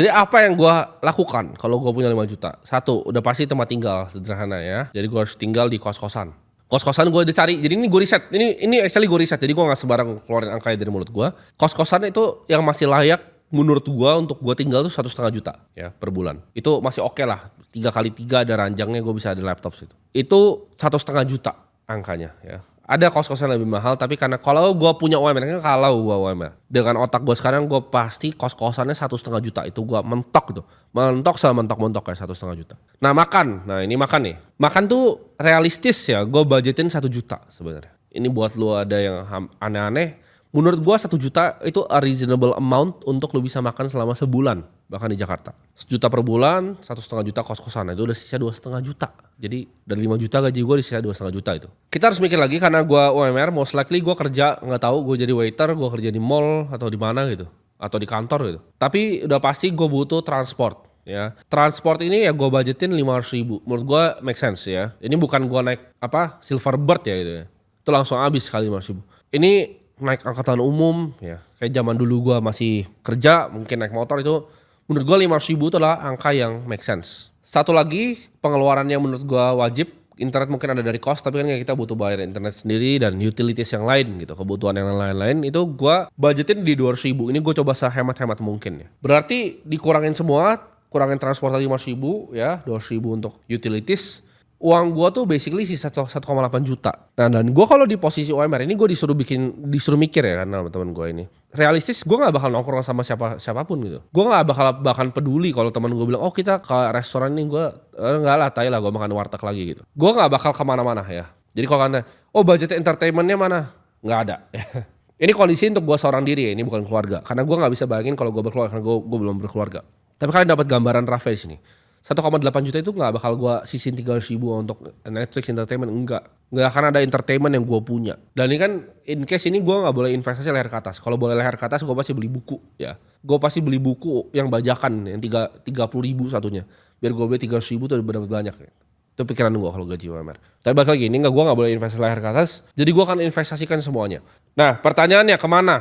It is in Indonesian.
Jadi apa yang gua lakukan kalau gua punya 5 juta? Satu, udah pasti tempat tinggal, sederhana ya. Jadi gua harus tinggal di kos-kosan. Kos-kosan gua udah cari, jadi ini gua riset, ini actually gua riset, jadi gua nggak sembarang keluarin angkanya dari mulut gua. Kos-kosan itu yang masih layak menurut gua untuk gua tinggal tuh 1,5 juta ya per bulan. Itu masih oke lah, 3 kali 3 ada ranjangnya, gua bisa ada laptop situ. Itu 1,5 juta angkanya ya. Ada kos-kosan lebih mahal, tapi karena kalau gue punya UMR, kan kalau gue UMR, dengan otak gue sekarang gue pasti kos-kosannya 1,5 juta, itu gue mentok gitu, mentok sama mentok-mentok kayak 1,5 juta. Nah makan, nah ini makan nih, makan tuh realistis ya, gue budgetin 1 juta sebenarnya. Ini buat lu ada yang aneh-aneh, menurut gue 1 juta itu a reasonable amount untuk lu bisa makan selama sebulan, bahkan di Jakarta. 1 juta per bulan, 1,5 juta kos-kosan, itu udah sisa 2,5 juta. Jadi dari 5 juta gaji gue disisa 2,5 juta itu. Kita harus mikir lagi karena gue UMR, most likely gue kerja, nggak tahu gue jadi waiter, gue kerja di mall atau di mana gitu, atau di kantor gitu. Tapi udah pasti gue butuh transport. Ya, transport ini ya gue budgetin 500.000. Menurut gue make sense ya. Ini bukan gue naik Silverbird ya gitu ya. Itu langsung habis kali 500.000. Ini naik angkutan umum ya, kayak zaman dulu gue masih kerja mungkin naik motor, itu menurut gue 500.000 itu adalah angka yang make sense. Satu lagi pengeluaran yang menurut gue wajib, internet mungkin ada dari kos, tapi kan kita butuh bayar internet sendiri dan utilities yang lain gitu, kebutuhan yang lain-lain, itu gue budgetin di 200.000. Ini gue coba sehemat-hemat mungkin ya. Berarti dikurangin semua, kurangin transport 500.000 ya, 200.000 untuk utilities. Uang gue tuh basically sisa 1,8 juta. Nah dan gue kalau di posisi UMR ini gue disuruh mikir ya karena teman gue ini. Realistis gue gak bakal nongkrong sama siapapun gitu. Gue gak bakal peduli kalau teman gue bilang, oh kita ke restoran ini, gue enggak lah, tai lah gue makan warteg lagi gitu. Gue gak bakal kemana-mana ya. Jadi kalau kata, oh budget entertainmentnya mana? Gak ada. Ini kondisi untuk gue seorang diri ya, ini bukan keluarga. Karena gue gak bisa bayangin kalau gue berkeluarga, karena gue belum berkeluarga. Tapi kalian dapat gambaran Rafa di sini. 1,8 juta itu gak bakal gue sisin 300.000 untuk Netflix entertainment, enggak akan ada entertainment yang gue punya. Dan ini kan in case ini gue gak boleh investasi leher ke atas. Kalau boleh leher ke atas gue pasti beli buku ya. Gue pasti beli buku yang bajakan yang 30.000 satunya, biar gue beli 300.000 tuh benar-benar banyak ya. Itu pikiran gue kalau gaji UMR. Tapi balik lagi, ini gue gak boleh investasi leher ke atas, jadi gue akan investasikan semuanya. Nah pertanyaannya kemana?